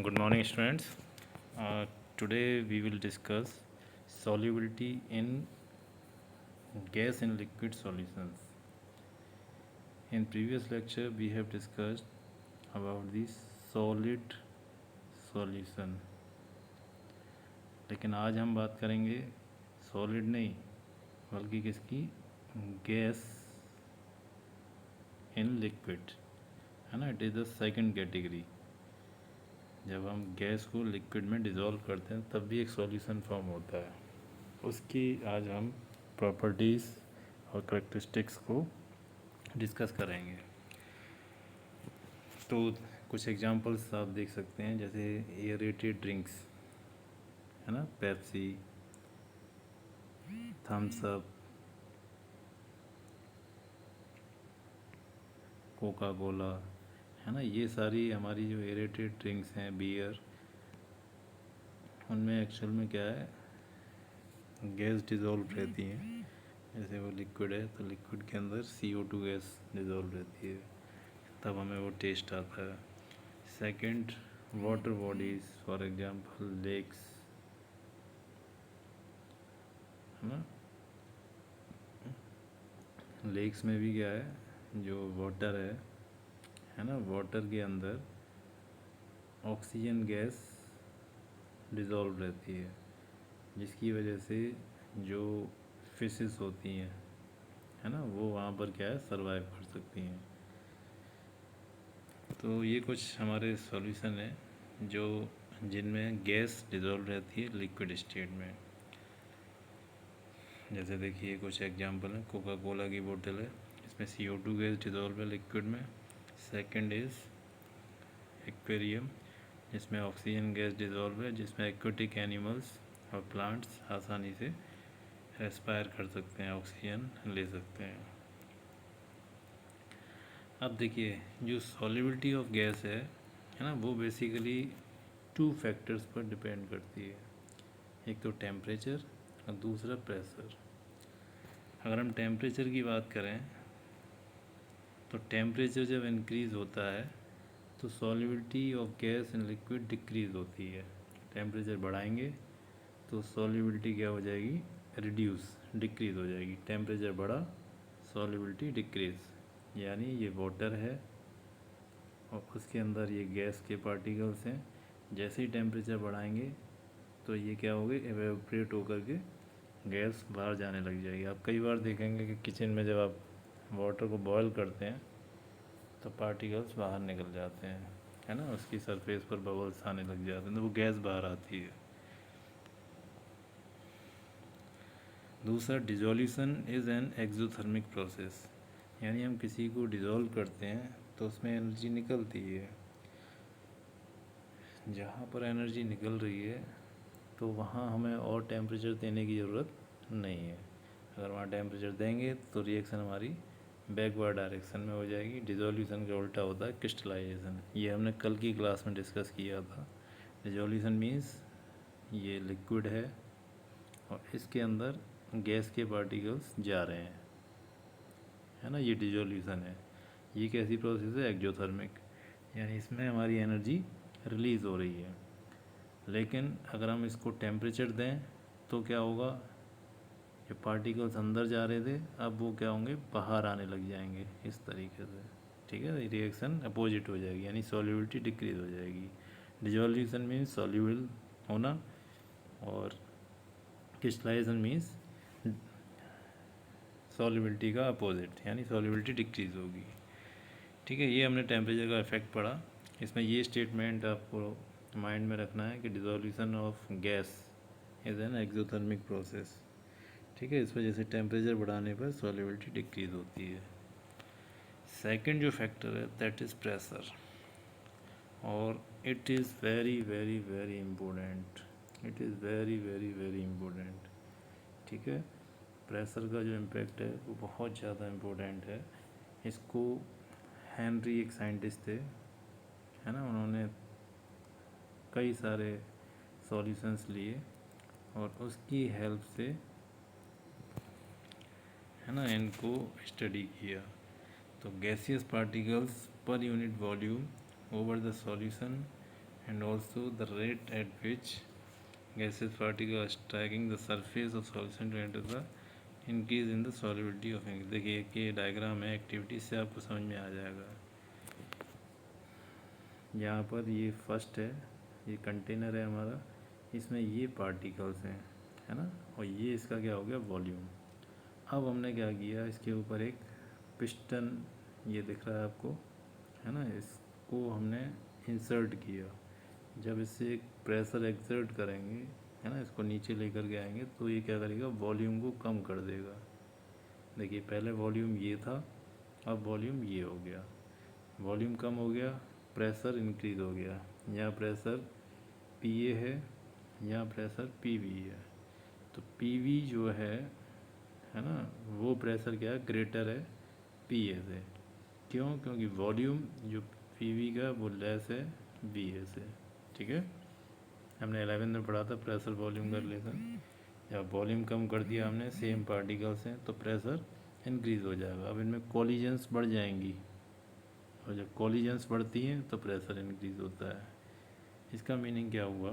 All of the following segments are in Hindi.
Good morning, students. Today we will discuss solubility in gas and liquid solutions. In previous lecture, we have discussed about the solid solution. लेकिन आज हम बात करेंगे सॉलिड नहीं बल्कि किसकी गैस इन लिक्विड, है ना. It is the second category. जब हम गैस को लिक्विड में डिज़ोल्व करते हैं तब भी एक सॉल्यूशन फॉर्म होता है. उसकी आज हम प्रॉपर्टीज़ और करेक्टरिस्टिक्स को डिस्कस करेंगे. तो कुछ एग्जांपल्स आप देख सकते हैं, जैसे एयरेटेड ड्रिंक्स, है ना, Pepsi, Thums Up, Coca Cola, है ना. ये सारी हमारी जो एयरेटेड ड्रिंक्स हैं, बियर, उनमें एक्चुअल में क्या है, गैस डिज़ोल्व रहती हैं. जैसे वो लिक्विड है तो लिक्विड के अंदर CO2 गैस डिज़ोल्व रहती है, तब हमें वो टेस्ट आता है. Second, water bodies, for example lakes, है ना. लेक्स में भी क्या है, जो वाटर है ना, वाटर के अंदर ऑक्सीजन गैस डिज़ोल्व रहती है, जिसकी वजह से जो फिशेस होती हैं, है ना, वो वहाँ पर क्या है, सरवाइव कर सकती हैं. तो ये कुछ हमारे सॉल्यूशन हैं जो जिनमें गैस डिज़ोल्व रहती है लिक्विड स्टेट में. जैसे देखिए कुछ एग्जांपल है. कोका कोला की बोतल है, इसमें CO2 गैस डिज़ोल्व है लिक्विड में. सेकंड इज़ एक्वेरियम, जिसमें ऑक्सीजन गैस डिज़ोल्व है, जिसमें एक्वेटिक एनिमल्स और प्लांट्स आसानी से रेस्पायर कर सकते हैं, ऑक्सीजन ले सकते हैं. अब देखिए जो सॉल्युबिलिटी ऑफ गैस है ना, वो बेसिकली 2 फैक्टर्स पर डिपेंड करती है. एक तो टेम्परेचर और दूसरा प्रेशर. अगर हम टेम्परेचर की बात करें तो टेम्परेचर जब इंक्रीज़ होता है तो solubility of gas in liquid decrease होती है. टेम्परेचर बढ़ाएंगे तो सॉल्युबिलिटी क्या हो जाएगी, रिड्यूस, डिक्रीज़ हो जाएगी. टेम्परेचर बढ़ा, सॉल्युबिलिटी डिक्रीज़. यानी ये वाटर है और उसके अंदर ये गैस के पार्टिकल्स हैं. जैसे ही टेम्परेचर बढ़ाएंगे तो ये क्या होगी, एवेपोरेट होकर के गैस बाहर जाने लग जाएगी. आप कई बार देखेंगे कि किचन में जब आप वाटर को बॉयल करते हैं तो पार्टिकल्स बाहर निकल जाते हैं, है ना, उसकी सरफेस पर बबल्स आने लग जाते हैं, तो वो गैस बाहर आती है. दूसरा, डिज़ोल्यूशन इज़ एन एक्सोथर्मिक प्रोसेस. यानी हम किसी को डिज़ोल्व करते हैं तो उसमें एनर्जी निकलती है. जहाँ पर एनर्जी निकल रही है तो वहाँ हमें और टेम्परेचर देने की ज़रूरत नहीं है. अगर वहाँ टेम्परेचर देंगे तो रिएक्शन हमारी बैकवर्ड डायरेक्शन में हो जाएगी. डिज़ोल्यूशन का उल्टा होता है क्रिस्टलाइजेशन. ये हमने कल की क्लास में डिस्कस किया था. डिज़ोल्यूशन मीन्स ये लिक्विड है और इसके अंदर गैस के पार्टिकल्स जा रहे हैं, है ना, ये डिज़ोल्यूशन है. ये कैसी प्रोसेस है, एक्सोथर्मिक. यानी इसमें हमारी एनर्जी रिलीज़ हो रही है. लेकिन अगर हम इसको टेम्परेचर दें तो क्या होगा, ये पार्टिकल्स अंदर जा रहे थे, अब वो क्या होंगे, बाहर आने लग जाएंगे इस तरीके से. ठीक है, रिएक्शन अपोजिट हो जाएगी, यानी सॉल्युबिलिटी डिक्रीज हो जाएगी. डिसोल्यूशन मीन्स सॉल्युबल होना और क्रिस्टलाइजेशन मीन्स सॉल्युबिलिटी का अपोजिट, यानी सॉल्युबिलिटी डिक्रीज होगी. ठीक है, ये हमने टेम्परेचर का इफेक्ट पढ़ा. इसमें ये स्टेटमेंट आपको माइंड में रखना है कि dissolution of gas is an exothermic process. ठीक है, इस वजह से टेम्परेचर बढ़ाने पर सॉल्युबिलिटी डिक्रीज होती है. सेकंड जो फैक्टर है दैट इज़ प्रेशर, और it is very very very important. It is very very very important. ठीक है, प्रेशर का जो इम्पैक्ट है वो बहुत ज़्यादा इम्पोर्टेंट है. इसको हेनरी एक साइंटिस्ट थे, है ना, उन्होंने कई सारे सॉल्यूशंस लिए और उसकी हेल्प से, है ना, इनको स्टडी किया. तो gaseous particles per unit volume over the solution and also the rate at which gaseous particles are striking the surface of solution to enter the increase in the solubility of ink। देखिए कि डायग्राम है, एक्टिविटी से आपको समझ में आ जाएगा। यहाँ पर ये फर्स्ट है, ये कंटेनर है हमारा, इसमें ये पार्टिकल्स हैं, है ना, और ये इसका क्या हो गया, वॉल्यूम। अब हमने क्या किया, इसके ऊपर एक पिस्टन, ये दिख रहा है आपको, है ना, इसको हमने इंसर्ट किया। जब इससे एक प्रेशर एक्सर्ट करेंगे, है ना, इसको नीचे लेकर के आएंगे, तो ये क्या करेगा, वॉल्यूम को कम कर देगा। देखिए पहले वॉल्यूम ये था, अब वॉल्यूम ये हो गया, वॉल्यूम कम हो गया, प्रेशर इंक्रीज हो गया। यहाँ प्रेशर PA है, यहाँ प्रेशर PV है। तो PV जो है ना, वो प्रेशर क्या है, ग्रेटर है PA से। क्यों? क्योंकि वॉल्यूम जो PV का वो लेस है VA से। ठीक है, हमने 11th में पढ़ा था प्रेशर वॉल्यूम का रिलेशन। जब वॉल्यूम कम कर दिया हमने, सेम पार्टिकल्स हैं, तो प्रेशर इंक्रीज़ हो जाएगा। अब इनमें कॉलिजन्स बढ़ जाएंगी, और जब कॉलिजन्स बढ़ती हैं तो प्रेशर इंक्रीज़ होता है। इसका मीनिंग क्या हुआ,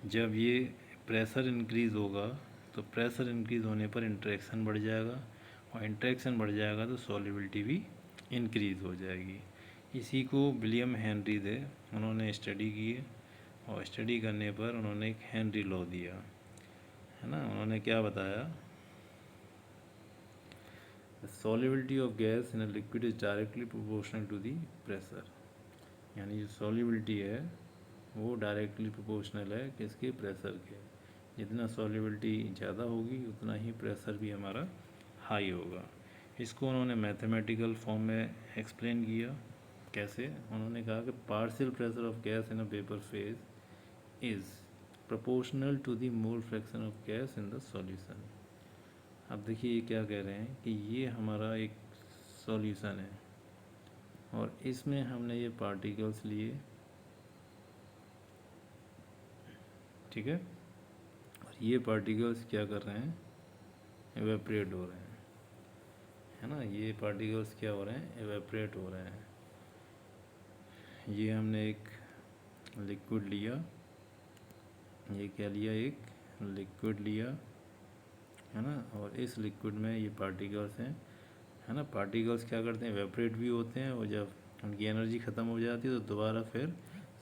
जब ये प्रेशर इंक्रीज़ होगा तो प्रेशर इंक्रीज़ होने पर इंटरेक्शन बढ़ जाएगा, और इंटरेक्शन बढ़ जाएगा तो सॉल्युबिलिटी भी इंक्रीज़ हो जाएगी। इसी को विलियम हेनरी थे, उन्होंने स्टडी की है, और स्टडी करने पर उन्होंने एक हेनरी लॉ दिया, है ना। उन्होंने क्या बताया, the solubility of gas in a liquid is directly proportional to the pressure. यानी जो सॉल्युबिलिटी है वो डायरेक्टली प्रोपोर्शनल है किसके, प्रेशर के। जितना सॉल्युबिलिटी ज़्यादा होगी उतना ही प्रेशर भी हमारा हाई होगा। इसको उन्होंने मैथमेटिकल फॉर्म में एक्सप्लेन किया। कैसे? उन्होंने कहा कि partial pressure of gas in a vapour phase is proportional to the mole fraction of gas in the solution. अब देखिए ये क्या कह रहे हैं कि ये हमारा एक सॉल्यूशन है, और इसमें हमने ये पार्टिकल्स लिए, ठीक है, और ये पार्टिकल्स क्या कर रहे हैं, एवेपरेट हो रहे हैं, है ना। ये पार्टिकल्स क्या हो रहे हैं, एवेपरेट हो रहे हैं। ये हमने एक लिक्विड लिया, ये क्या लिया, एक लिक्विड लिया, है ना, और इस लिक्विड में ये पार्टिकल्स हैं, है ना। पार्टिकल्स क्या करते हैं, एवेपरेट भी होते हैं, और जब उनकी एनर्जी ख़त्म हो जाती है तो दोबारा फिर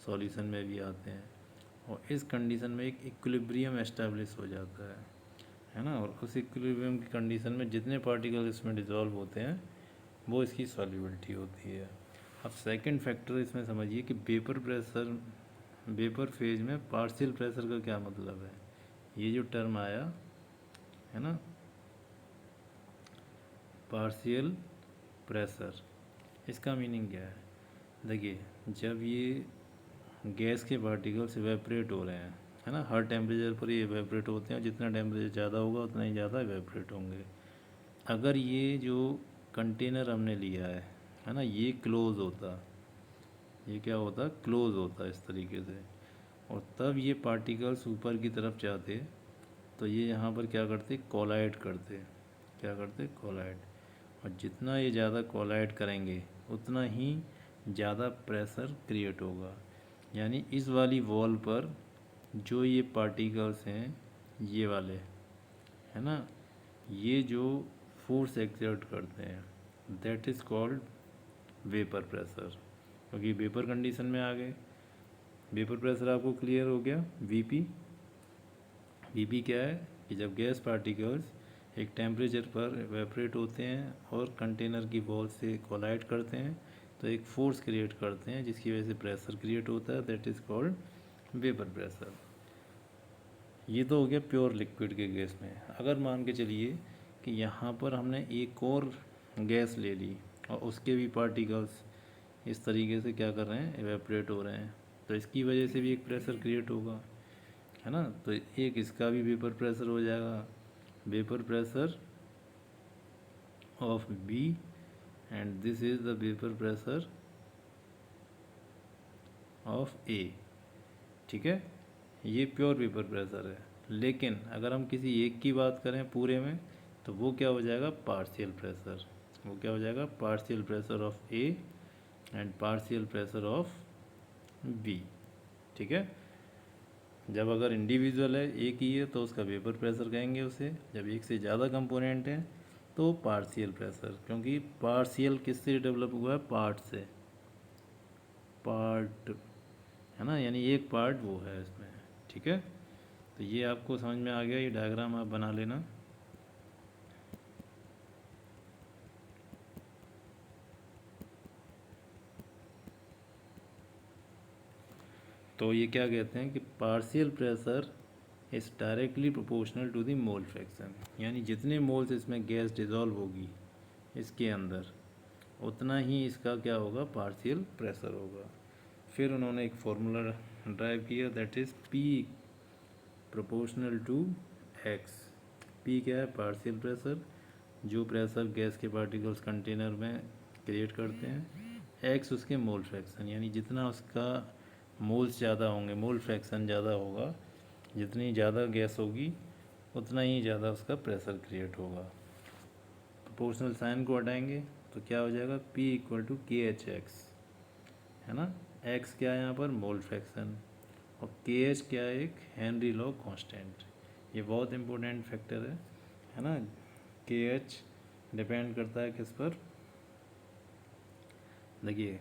सॉल्यूशन में भी आते हैं, और इस कंडीशन में एक इक्विलिब्रियम एस्टेब्लिश हो जाता है ना। और उस इक्विलिब्रियम की कंडीशन में जितने पार्टिकल इसमें डिज़ोल्व होते हैं वो इसकी सॉल्युबिलिटी होती है। अब सेकंड फैक्टर इसमें समझिए कि वेपर फेज में पार्शियल प्रेशर का क्या मतलब है। ये जो टर्म आया है ना, पार्शियल प्रेशर, इसका मीनिंग क्या है। देखिए जब ये गैस के पार्टिकल्स इवेपरेट हो रहे हैं, है ना, हर टेम्परेचर पर ये इवेपरेट होते हैं, जितना टेम्परेचर ज़्यादा होगा उतना ही ज़्यादा इवेपरेट होंगे। अगर ये जो कंटेनर हमने लिया है ना, ये क्लोज होता, ये क्या होता, क्लोज होता इस तरीके से, और तब ये पार्टिकल्स ऊपर की तरफ जाते, तो ये यहाँ पर क्या करते, कोलाइड करते, क्या करते, कोलाइड। और जितना ये ज़्यादा कोलाइड करेंगे उतना ही ज़्यादा प्रेशर क्रिएट होगा। यानी इस वाली वॉल पर जो ये पार्टिकल्स हैं, ये वाले, है ना, ये जो फोर्स एक्सर्ट करते हैं that is called vapour pressure, क्योंकि वेपर कंडीशन में आ गए। वेपर प्रेशर आपको क्लियर हो गया। वीपी क्या है कि जब गैस पार्टिकल्स एक टेम्परेचर पर इवेपरेट होते हैं और कंटेनर की वॉल से कोलाइड करते हैं तो एक फोर्स क्रिएट करते हैं जिसकी वजह से प्रेशर क्रिएट होता है, that is called vapour pressure. ये तो हो गया प्योर लिक्विड के केस में। अगर मान के चलिए कि यहाँ पर हमने एक और गैस ले ली और उसके भी पार्टिकल्स इस तरीके से क्या कर रहे हैं, इवेपरेट हो रहे हैं, तो इसकी वजह से भी एक प्रेशर क्रिएट होगा, है ना। तो एक इसका भी वेपर प्रेशर हो जाएगा, vapour pressure of B, and this is the vapour pressure of A। ठीक है, ये प्योर वेपर प्रेशर है। लेकिन अगर हम किसी एक की बात करें पूरे में, तो वो क्या हो जाएगा, पार्शियल प्रेशर। वो क्या हो जाएगा, partial pressure of A and partial pressure of V। ठीक है, जब अगर इंडिविजुअल है, एक ही है, तो उसका वेपर प्रेशर कहेंगे उसे। जब एक से ज़्यादा कंपोनेंट हैं तो पार्शियल प्रेशर, क्योंकि पार्शियल किससे डेवलप हुआ है, पार्ट से, पार्ट है ना, यानी एक पार्ट वो है इसमें। ठीक है, तो ये आपको समझ में आ गया, ये डायग्राम आप बना लेना। तो ये क्या कहते हैं कि partial pressure is directly proportional to the mole fraction, यानी जितने मोल्स इसमें गैस डिज़ोल्व होगी इसके अंदर, उतना ही इसका क्या होगा, पार्शियल प्रेशर होगा। फिर उन्होंने एक फॉर्मूला ड्राइव किया, that is P proportional to X। P क्या है, पार्शियल प्रेशर, जो प्रेशर गैस के पार्टिकल्स कंटेनर में क्रिएट करते हैं। X उसके मोल फ्रैक्शन, यानी जितना उसका मोल्स ज़्यादा होंगे, मोल फ्रैक्शन ज़्यादा होगा, जितनी ज़्यादा गैस होगी उतना ही ज़्यादा उसका प्रेशर क्रिएट होगा। प्रोपोर्शनल साइन को हटाएंगे तो क्या हो जाएगा, P इक्वल टू KHX, है ना। X क्या है यहाँ पर, मोल फ्रैक्शन, और KH क्या है, एक हेनरी लॉ कांस्टेंट। ये बहुत इंपॉर्टेंट फैक्टर है ना। KH डिपेंड करता है किस पर, देखिए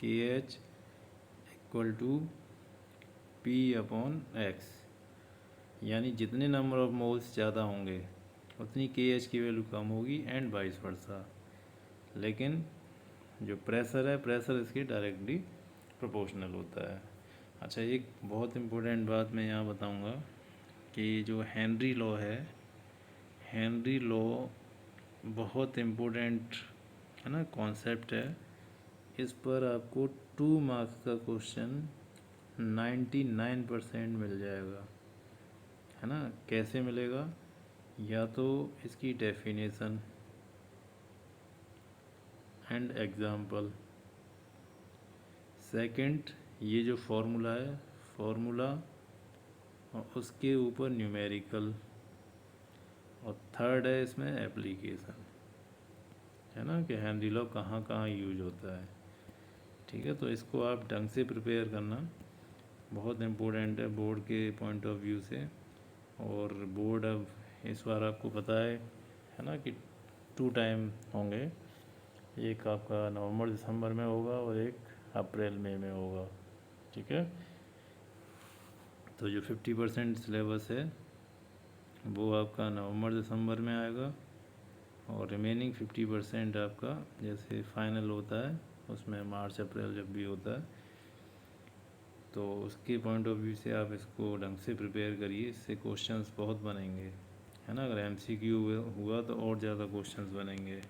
KH equal to P upon X, यानी जितने नंबर ऑफ मोल्स ज़्यादा होंगे उतनी KH की वैल्यू कम होगी, एंड वाइस वर्सा। लेकिन जो प्रेशर है, प्रेशर इसके डायरेक्टली प्रोपोर्शनल होता है। अच्छा, एक बहुत इम्पोर्टेंट बात मैं यहाँ बताऊँगा कि जो हेनरी लॉ है, हेनरी लॉ बहुत इम्पोर्टेंट है ना, कॉन्सेप्ट है। इस पर आपको 2 मार्क्स का क्वेश्चन 99% मिल जाएगा, है ना। कैसे मिलेगा, या तो इसकी डेफिनेशन एंड एग्जाम्पल, सेकंड ये जो फॉर्मूला है, फॉर्मूला और उसके ऊपर न्यूमेरिकल, और थर्ड है इसमें एप्लीकेशन, है ना, कि हेनरी लॉ कहाँ कहाँ यूज होता है। ठीक है, तो इसको आप ढंग से प्रिपेयर करना, बहुत इम्पोर्टेंट है बोर्ड के पॉइंट ऑफ व्यू से। और बोर्ड अब इस बार आपको पता है ना, कि 2 टाइम होंगे, एक आपका नवंबर दिसंबर में होगा और एक अप्रैल मई में होगा। ठीक है, तो जो 50% सिलेबस है वो आपका नवंबर दिसंबर में आएगा, और रिमेनिंग 50% आपका जैसे फाइनल होता है उसमें मार्च अप्रैल जब भी होता है, तो उसके पॉइंट ऑफ व्यू से आप इसको ढंग से प्रिपेयर करिए। इससे क्वेश्चंस बहुत बनेंगे, है ना। अगर MCQ हुआ तो और ज़्यादा क्वेश्चंस बनेंगे,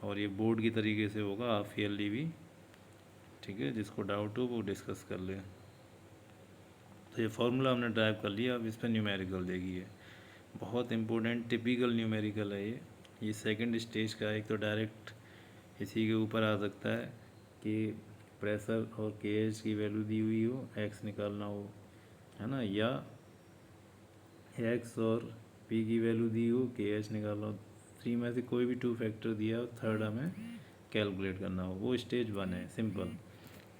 और ये बोर्ड की तरीके से होगा, हाफ ईयरली भी। ठीक है, जिसको डाउट हो वो डिस्कस कर ले। तो ये फार्मूला हमने ड्राइव कर लिया, अब इस पर न्यूमेरिकल देखिए, बहुत इंपॉर्टेंट टिपिकल न्यूमेरिकल है ये सेकंड स्टेज का। एक तो डायरेक्ट इसी के ऊपर आ सकता है कि प्रेशर और KH की वैल्यू दी हुई हो, X निकालना हो, है ना, या X और P की वैल्यू दी हो, KH निकालना हो। 3 में से कोई भी 2 फैक्टर दिया हो, थर्ड हमें कैलकुलेट करना हो, वो स्टेज 1 है, सिंपल।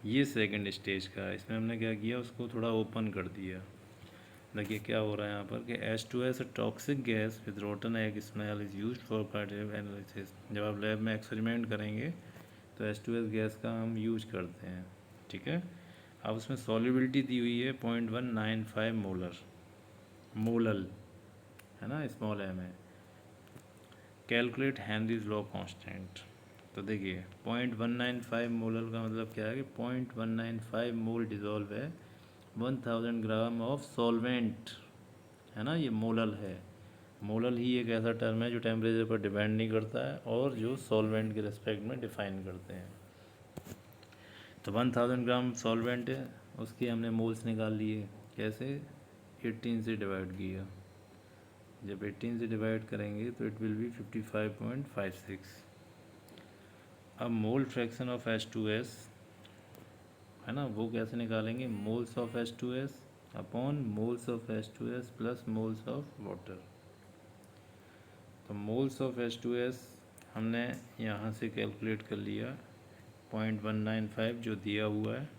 ये सेकंड स्टेज का है, इसमें हमने क्या किया, उसको थोड़ा ओपन कर दिया। देखिए क्या हो रहा है यहाँ पर कि H2S toxic gas with rotten egg smell is used for cardiac analysis. जब आप लैब में एक्सपेरिमेंट करेंगे तो H2S गैस का हम यूज करते हैं। ठीक है, अब उसमें सॉल्युबिलिटी दी हुई है 0.195 मोलल, है ना, स्मॉल m है। Calculate Henry's law constant. तो देखिए 0.195 मोलल का मतलब क्या है कि 0.195 मोल डिज़ोल्व है 1000 ग्राम ऑफ सॉल्वेंट, है ना। ये मोलल है, मोलल ही एक ऐसा टर्म है जो टेम्परेचर पर डिपेंड नहीं करता है, और जो सॉल्वेंट के रिस्पेक्ट में डिफाइन करते हैं। तो 1000 ग्राम सॉल्वेंट है, उसके हमने मोल्स निकाल लिए, कैसे, 18 से डिवाइड किया। जब 18 से डिवाइड करेंगे तो इट विल बी 55.56। अब मोल फ्रैक्शन ऑफ H2S, है ना, वो कैसे निकालेंगे, moles of H2S upon moles of H2S plus moles of water. तो मोल्स ऑफ H2S हमने यहाँ से कैलकुलेट कर लिया 0.195 जो दिया हुआ है,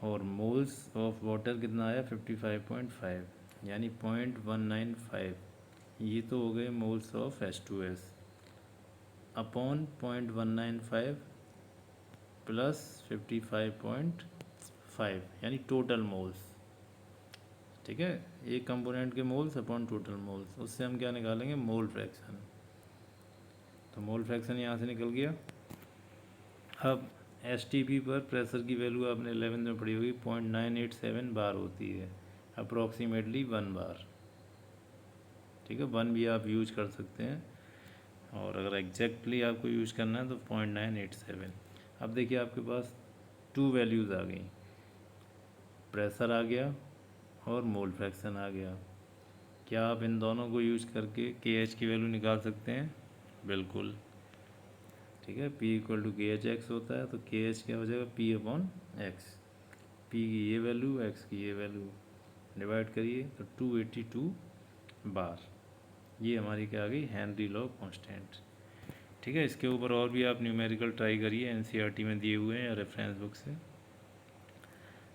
और मोल्स ऑफ वाटर कितना आया 55.5, यानी 0.195। ये तो हो गए moles of H2S upon 0.195 plus 55.5 यानी टोटल मोल्स। ठीक है, एक कंपोनेंट के मोल्स अपॉन टोटल मोल्स, उससे हम क्या निकालेंगे, मोल फ्रैक्शन। तो मोल फ्रैक्शन यहाँ से निकल गया। अब STP पर प्रेशर की वैल्यू आपने 11th में पढ़ी होगी, 0.987 बार होती है, अप्रॉक्सीमेटली 1 बार। ठीक है, 1 भी आप यूज कर सकते हैं, और अगर एग्जैक्टली आपको यूज करना है तो 0.987। अब देखिए आपके पास 2 वैल्यूज़ आ गई, प्रेशर आ गया और मोल फ्रैक्शन आ गया। क्या आप इन दोनों को यूज करके KH की वैल्यू निकाल सकते हैं? बिल्कुल। ठीक है, P इक्वल टू KH होता है, तो KH क्या हो जाएगा, P अपॉन एक्स। P की ये वैल्यू, X की ये वैल्यू, डिवाइड करिए तो 282 बार। ये हमारी क्या आ गई, हेनरी लॉ कांस्टेंट। ठीक है, इसके ऊपर और भी आप न्यूमेरिकल ट्राई करिए, NCERT में दिए हुए हैं या रेफरेंस बुक से।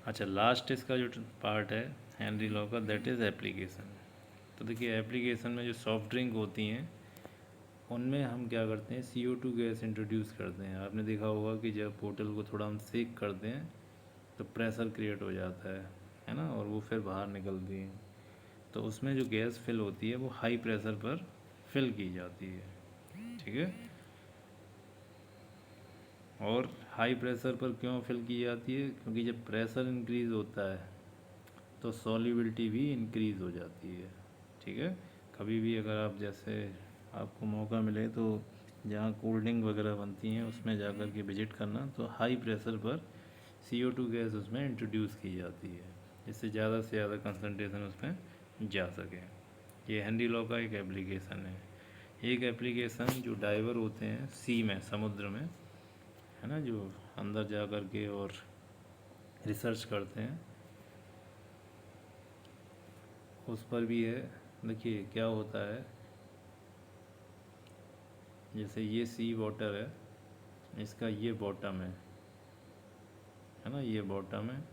अच्छा, लास्ट इसका जो पार्ट है हेनरी लॉ का, दैट इज़ एप्लीकेशन। तो देखिए एप्लीकेशन में जो सॉफ्ट ड्रिंक होती हैं उनमें हम क्या करते हैं, CO2 गैस इंट्रोड्यूस करते हैं। आपने देखा होगा कि जब बोतल को थोड़ा हम सेक करते हैं तो प्रेशर क्रिएट हो जाता है ना, और वो फिर बाहर निकलती है। तो उसमें जो गैस फिल होती है वो हाई प्रेशर पर फिल की जाती है। ठीक है, और हाई प्रेशर पर क्यों फिल की जाती है, क्योंकि जब प्रेशर इंक्रीज़ होता है तो सॉल्युबिलिटी भी इंक्रीज़ हो जाती है। ठीक है, कभी भी अगर आप जैसे आपको मौका मिले तो जहाँ कोल्ड ड्रिंक वगैरह बनती हैं उसमें जा कर के विज़िट करना, तो हाई प्रेशर पर CO2 गैस उसमें इंट्रोड्यूस की जाती है, जिससे ज़्यादा से ज़्यादा कंसनट्रेशन उसमें जा सके। ये हेनरी लॉ का एक एप्लीकेशन है। एक एप्लीकेशन जो डाइवर होते हैं सी में, समुद्र में, है ना, जो अंदर जा कर के और रिसर्च करते हैं, उस पर भी है। देखिए क्या होता है, जैसे ये सी वाटर है, इसका ये बॉटम है ना, ये बॉटम है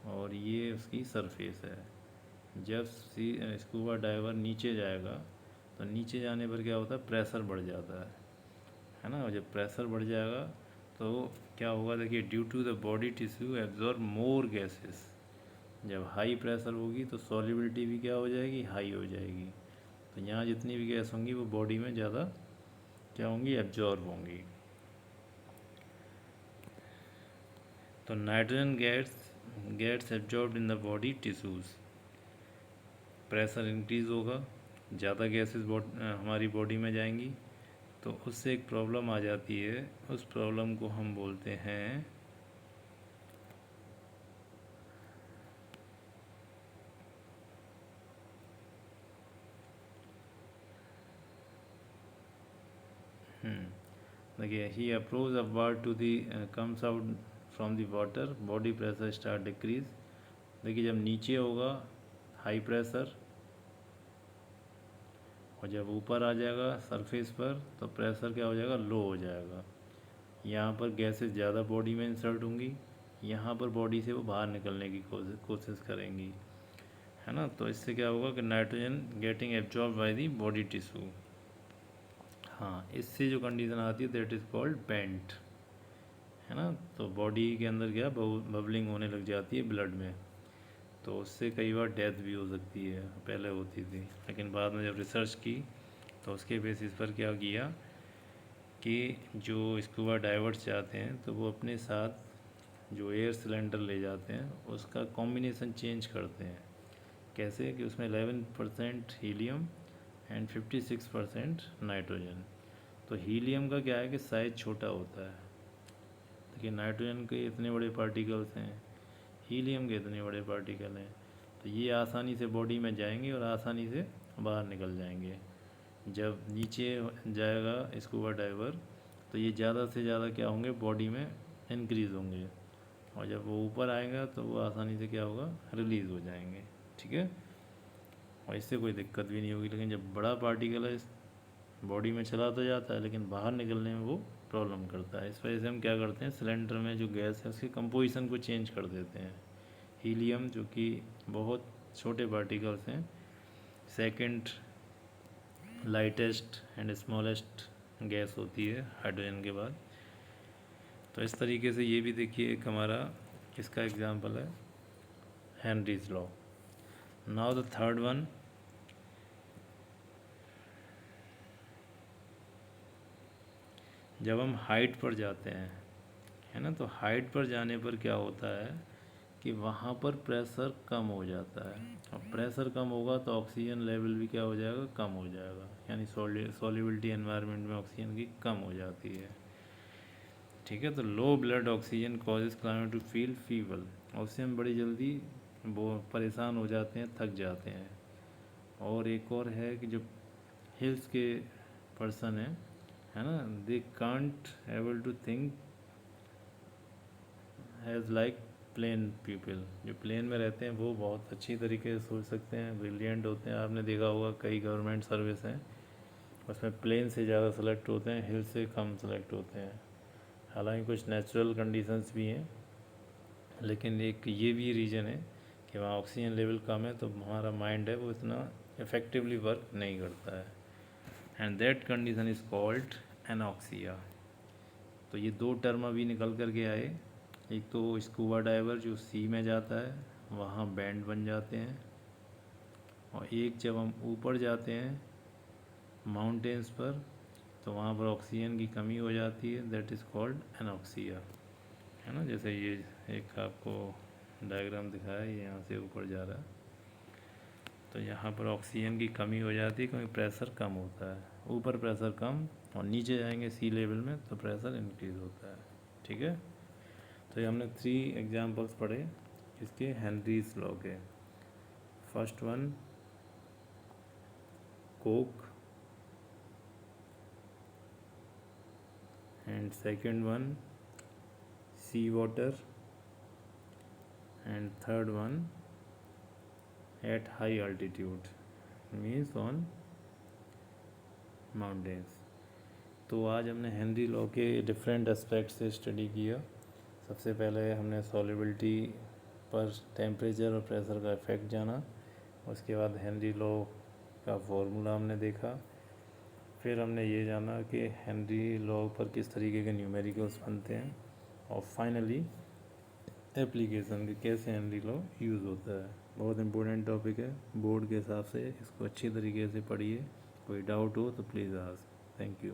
और ये उसकी सरफेस है। जब स्कूबा डाइवर नीचे जाएगा तो नीचे जाने पर क्या होता है, प्रेशर बढ़ जाता है ना। और जब प्रेशर बढ़ जाएगा तो क्या होगा, देखिए, due to the body tissue absorb more gases. जब हाई प्रेशर होगी तो सॉल्युबिलिटी भी क्या हो जाएगी, हाई हो जाएगी। तो यहाँ जितनी भी गैस होंगी वो बॉडी में ज़्यादा क्या होंगी, एब्जॉर्ब होंगी। तो nitrogen gets absorbed in the body tissues. Pressure increase होगा, ज़्यादा गैसेस हमारी बॉडी में जाएंगी, तो उससे एक प्रॉब्लम आ जाती है। उस प्रॉब्लम को हम बोलते हैं देखिए, he approach upward to the comes out from the water, body pressure start decrease. देखिए जब नीचे होगा हाई प्रेशर, और जब ऊपर आ जाएगा सरफेस पर तो प्रेशर क्या हो जाएगा, लो हो जाएगा। यहाँ पर गैसेस ज़्यादा बॉडी में इंसर्ट होंगी, यहाँ पर बॉडी से वो बाहर निकलने की कोशिश करेंगी, है ना। तो इससे क्या होगा कि nitrogen getting absorb by the body tissue. हाँ, इससे जो कंडीशन आती है दैट इज़ कॉल्ड बेंट, है ना। तो बॉडी के अंदर क्या बबलिंग होने लग जाती है ब्लड में, तो उससे कई बार डेथ भी हो सकती है, पहले होती थी, लेकिन बाद में जब रिसर्च की तो उसके बेसिस पर क्या किया कि जो स्कूबा डाइवर्स जाते हैं तो वो अपने साथ जो एयर सिलेंडर ले जाते हैं उसका कॉम्बिनेशन चेंज करते हैं। कैसे कि उसमें 11% हीलियम एंड 56% नाइट्रोजन। तो हीलियम का क्या है कि साइज़ छोटा होता है, लेकिन नाइट्रोजन के इतने बड़े पार्टिकल्स हैं, हीलियम के इतने बड़े पार्टिकल हैं, तो ये आसानी से बॉडी में जाएंगे और आसानी से बाहर निकल जाएंगे। जब नीचे जाएगा स्कूबा डाइवर तो ये ज़्यादा से ज़्यादा क्या होंगे, बॉडी में इंक्रीज़ होंगे, और जब वो ऊपर आएगा तो वो आसानी से क्या होगा, रिलीज़ हो जाएंगे। ठीक है, और इससे कोई दिक्कत भी नहीं होगी। लेकिन जब बड़ा पार्टिकल है बॉडी में चला तो जाता है लेकिन बाहर निकलने में वो प्रॉब्लम करता है। इस वजह से हम क्या करते हैं, सिलेंडर में जो गैस है उसकी कंपोजिशन को चेंज कर देते हैं। हीलियम जो कि बहुत छोटे पार्टिकल्स हैं, second lightest and smallest gas होती है हाइड्रोजन के बाद। तो इस तरीके से ये भी देखिए एक हमारा किसका एग्जाम्पल है, Henry's law. Now the third one, जब हम हाइट पर जाते हैं, है ना, तो हाइट पर जाने पर क्या होता है कि वहाँ पर प्रेशर कम हो जाता है, और प्रेशर कम होगा तो ऑक्सीजन लेवल भी क्या हो जाएगा, कम हो जाएगा, यानी सॉल्युबिलिटी एनवायरनमेंट में ऑक्सीजन की कम हो जाती है। ठीक है, तो low blood oxygen causes climate to feel feeble, उससे हम बड़ी जल्दी वो परेशान हो जाते हैं, थक जाते हैं। और एक और है कि जो हिल्स के पर्सन है ना, they can't able to think has like plane people, जो प्लेन में रहते हैं वो बहुत अच्छी तरीके से सोच सकते हैं, ब्रिलियंट होते हैं। आपने देखा होगा कई गवर्नमेंट सर्विस हैं उसमें प्लेन से ज़्यादा सेलेक्ट होते हैं, हिल से कम सेलेक्ट होते हैं। हालांकि कुछ नेचुरल कंडीशंस भी हैं, लेकिन एक ये भी रीज़न है कि वहाँ ऑक्सीजन लेवल कम है, तो हमारा माइंड है वो इतना इफ़ेक्टिवली वर्क नहीं करता है, and that condition is called anoxia. तो ये दो टर्म अभी निकल कर के आए, एक तो स्कूबा डाइवर जो सी में जाता है वहाँ बैंड बन जाते हैं, और एक जब हम ऊपर जाते हैं माउंटेन्स पर तो वहाँ पर ऑक्सीजन की कमी हो जाती है, दैट इज़ कॉल्ड एनॉक्सिया, है ना। जैसे ये एक आपको डायग्राम दिखाया है, यहाँ से ऊपर जा रहा है, तो यहाँ पर ऑक्सीजन की कमी हो जाती है क्योंकि प्रेशर कम होता है, ऊपर प्रेशर कम और नीचे जाएंगे सी लेवल में तो प्रेशर इंक्रीज़ होता है। ठीक है, तो ये हमने 3 एग्जांपल्स पढ़े इसके हेनरीज लॉ के। First one coke, and second one sea water, and third one at high altitude means on mountains. तो आज हमने हेनरी लॉ के डिफरेंट एस्पेक्ट से स्टडी किया। सबसे पहले हमने सॉल्युबिलिटी पर टेम्परेचर और प्रेशर का इफ़ेक्ट जाना, उसके बाद हेनरी लॉ का फॉर्मूला हमने देखा, फिर हमने ये जाना कि हेनरी लॉ पर किस तरीके के न्यूमेरिकल्स बनते हैं, और फाइनली एप्लीकेशन के कैसे हेनरी लॉ यूज़ होता है। बहुत इंपॉर्टेंट टॉपिक है, बोर्ड के हिसाब से इसको अच्छी तरीके से पढ़िए, कोई डाउट हो तो प्लीज़ आस्क। Thank you.